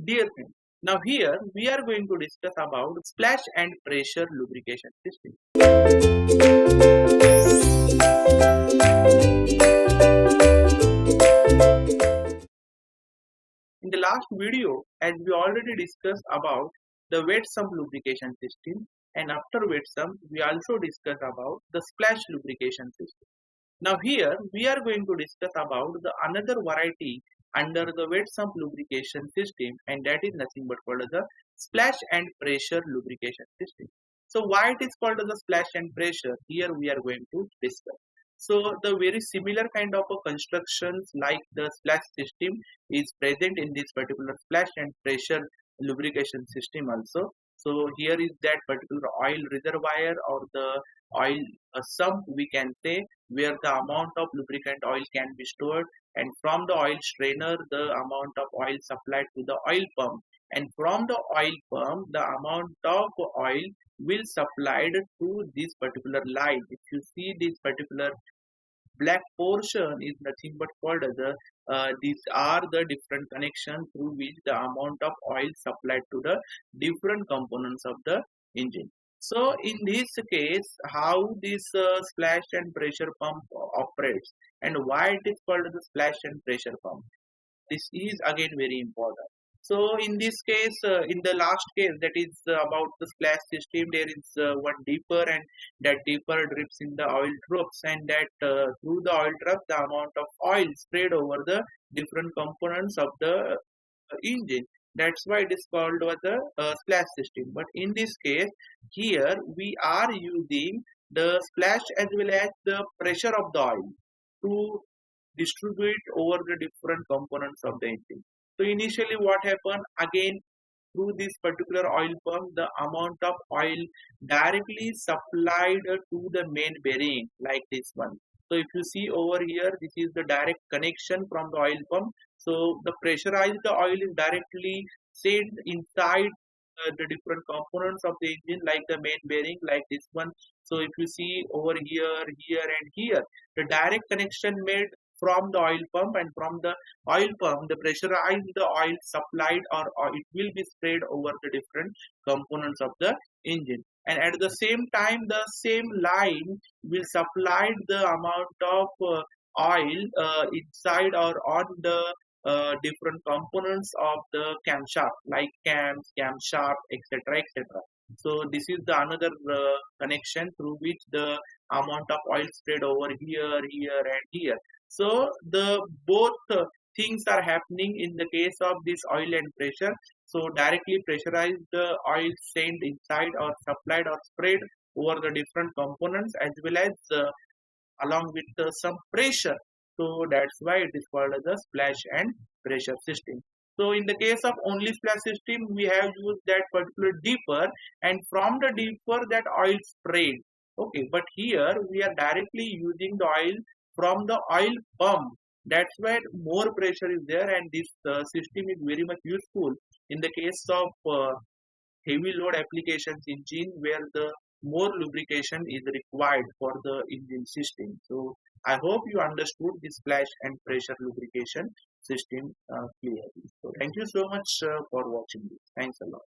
Dear friends, now here we are going to discuss about splash and pressure lubrication system. In the last video, as we already discussed about the wet sump lubrication system, and after wet sump, we also discussed about the splash lubrication system. Now here we are going to discuss about the another variety under the wet sump lubrication system, and that is nothing but called as the splash and pressure lubrication system. So why it is called as the splash and pressure? Here we are going to discuss. So the very similar kind of a constructions like the splash system is present in this particular splash and pressure lubrication system also. So here is that particular oil reservoir or the oil sump we can say, where the amount of lubricant oil can be stored, and from the oil strainer the amount of oil supplied to the oil pump, and from the oil pump the amount of oil will supplied to this particular line. If you see this particular black portion is nothing but called as a these are the different connections through which the amount of oil supplied to the different components of the engine. So in this case, how this splash and pressure pump operates and why it is called as a splash and pressure pump, this is again very important. So in this case, in the last case, that is about the splash system, there is one dipper, and that dipper drips in the oil drops, and that through the oil drop the amount of oil spread over the different components of the engine. That's why it is called as a splash system. But in this case, here we are using the splash as well as the pressure of the oil to distribute over the different components of the engine. So initially what happened, again through this particular oil pump, the amount of oil directly supplied to the main bearing like this one. So if you see over here, this is the direct connection from the oil pump. So the pressurized oil is directly sent inside the different components of the engine like the main bearing like this one. So if you see over here, here and here, the direct connection made from the oil pump, and from the oil pump the pressurized oil supplied or it will be spread over the different components of the engine, and at the same time the same line will supply the amount of oil inside or on the different components of the camshaft like cams, camshaft, etc, etc. So this is the another connection through which the amount of oil spread over here, here and here. So the both things are happening in the case of this oil and pressure. So directly pressurized oil sent inside or supplied or spread over the different components as well as along with some pressure. So that's why it is called as a splash and pressure system. So in the case of only splash system, we have used that particular dipper, and from the dipper that oil sprayed. Okay, but here we are directly using the oil from the oil pump. That's where more pressure is there, and this system is very much useful in the case of heavy load applications engine where the more lubrication is required for the engine system. So I hope you understood this splash and pressure lubrication system clearly. So thank you so much for watching this. Thanks a lot.